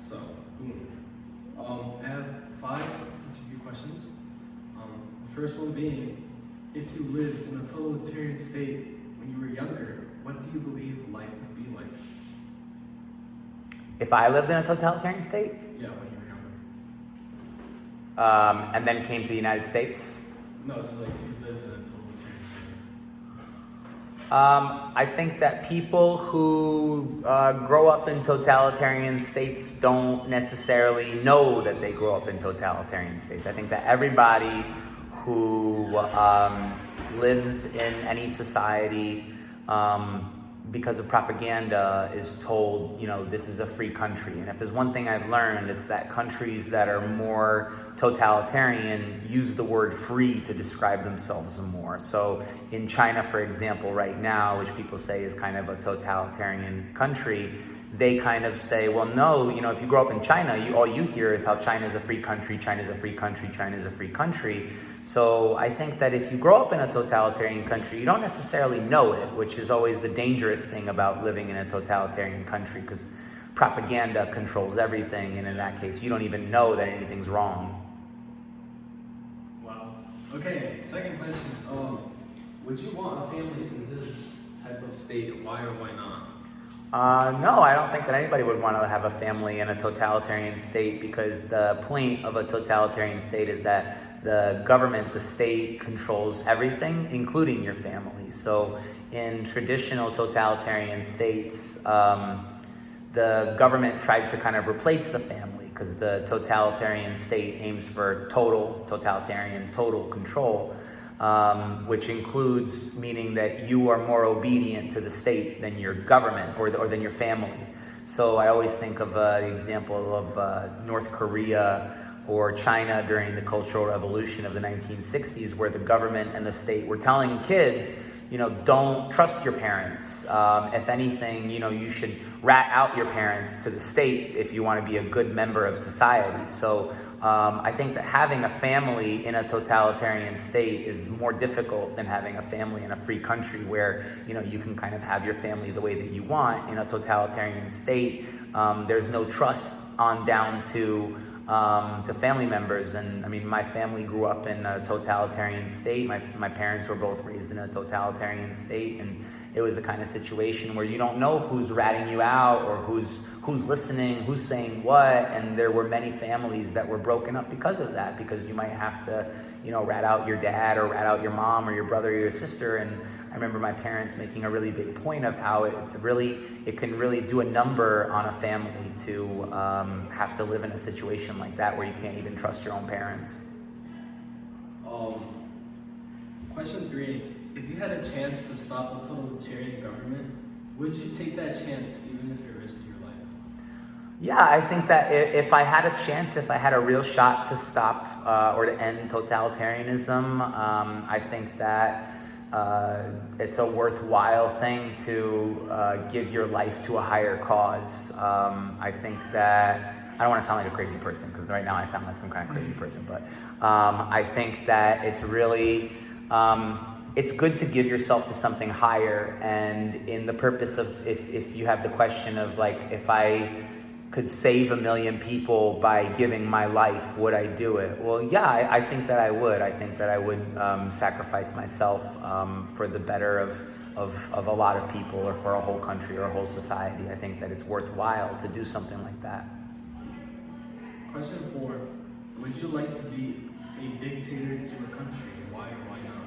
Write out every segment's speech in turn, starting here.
So, I have 5 interview questions. The first one being, if you lived in a totalitarian state when you were younger, what do you believe life would be like? If I lived in a totalitarian state, Yeah, when you were younger. and then came to the United States, No, it's just like if you lived in a totalitarian state. I think that people who grow up in totalitarian states don't necessarily know that they grow up in totalitarian states. I think that everybody who lives in any society because of propaganda is told, this is a free country. And if there's one thing I've learned, it's that countries that are more totalitarian use the word free to describe themselves more. So in China, for example, right now, which people say is kind of a totalitarian country, they kind of say, well, no, if you grow up in China, all you hear is how China is a free country, China is a free country, China is a free country. So I think that if you grow up in a totalitarian country, you don't necessarily know it, which is always the dangerous thing about living in a totalitarian country, because propaganda controls everything, and in that case, you don't even know that anything's wrong. Wow. Okay, second question. Would you want a family in this type of state? Why or why not? No, I don't think that anybody would want to have a family in a totalitarian state, because the point of a totalitarian state is that the government, the state, controls everything, including your family. So in traditional totalitarian states, the government tried to kind of replace the family, because the totalitarian state aims for total control. Which includes meaning that you are more obedient to the state than your government or than your family. So I always think of the example of North Korea or China during the Cultural Revolution of the 1960s, where the government and the state were telling kids, don't trust your parents. If anything, you should rat out your parents to the state if you want to be a good member of society. So I think that having a family in a totalitarian state is more difficult than having a family in a free country where, you can kind of have your family the way that you want. In a totalitarian state, there's no trust on down to family members. And I mean, my family grew up in a totalitarian state. My parents were both raised in a totalitarian state, and it was the kind of situation where you don't know who's ratting you out or who's listening, who's saying what. And there were many families that were broken up because of that, because you might have to, rat out your dad or rat out your mom or your brother or your sister. And I remember my parents making a really big point of how it can really do a number on a family to have to live in a situation like that where you can't even trust your own parents. Question 3. If you had a chance to stop a totalitarian government, would you take that chance even if it risked your life? Yeah, I think that if I had a chance, if I had a real shot to stop or to end totalitarianism, I think that it's a worthwhile thing to give your life to a higher cause. I think that, I don't want to sound like a crazy person, because right now I sound like some kind of crazy person, but I think that it's really, it's good to give yourself to something higher. And in the purpose of, if you have the question of like, if I could save 1 million people by giving my life, would I do it? Well, yeah, I think that I would. I think that I would sacrifice myself for the better of a lot of people, or for a whole country or a whole society. I think that it's worthwhile to do something like that. Question 4. Would you like to be a dictator to a country? Why or why not?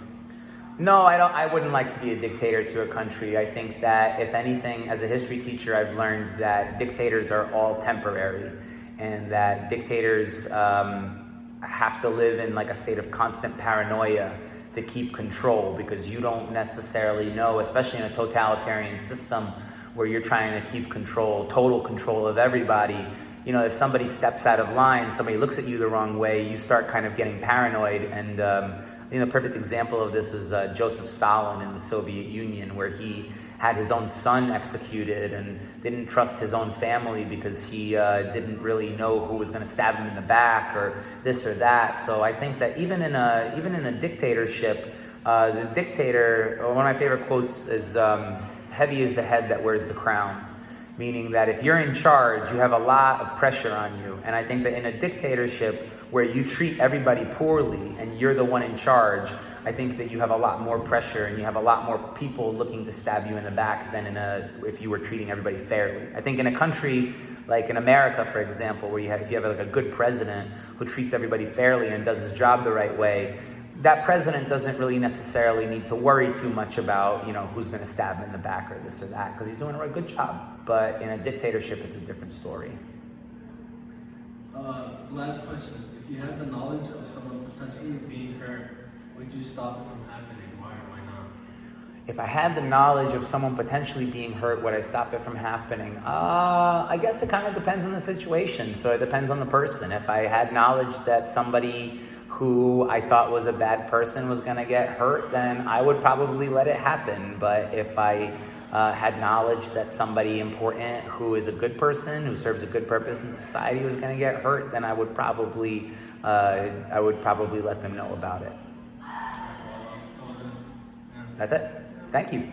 No, I wouldn't like to be a dictator to a country. I think that, if anything, as a history teacher, I've learned that dictators are all temporary, and that dictators have to live in like a state of constant paranoia to keep control, because you don't necessarily know, especially in a totalitarian system where you're trying to keep control, total control of everybody. If somebody steps out of line, somebody looks at you the wrong way, you start kind of getting paranoid. And a perfect example of this is Joseph Stalin in the Soviet Union, where he had his own son executed and didn't trust his own family because he didn't really know who was going to stab him in the back or this or that. So I think that even in a dictatorship, the dictator, one of my favorite quotes is, "Heavy is the head that wears the crown." Meaning that if you're in charge, you have a lot of pressure on you. And I think that in a dictatorship where you treat everybody poorly and you're the one in charge, I think that you have a lot more pressure and you have a lot more people looking to stab you in the back than if you were treating everybody fairly. I think in a country like in America, for example, where if you have like a good president who treats everybody fairly and does his job the right way, that president doesn't really necessarily need to worry too much about, who's going to stab him in the back or this or that, because he's doing a good job. But in a dictatorship, it's a different story. Last question. If you had the knowledge of someone potentially being hurt, would you stop it from happening? Why or why not? If I had the knowledge of someone potentially being hurt, would I stop it from happening? I guess it kind of depends on the situation. So it depends on the person. If I had knowledge that somebody who I thought was a bad person was going to get hurt, then I would probably let it happen. But if I had knowledge that somebody important who is a good person, who serves a good purpose in society was going to get hurt, then I would probably let them know about it. That was it. Yeah. That's it. Thank you.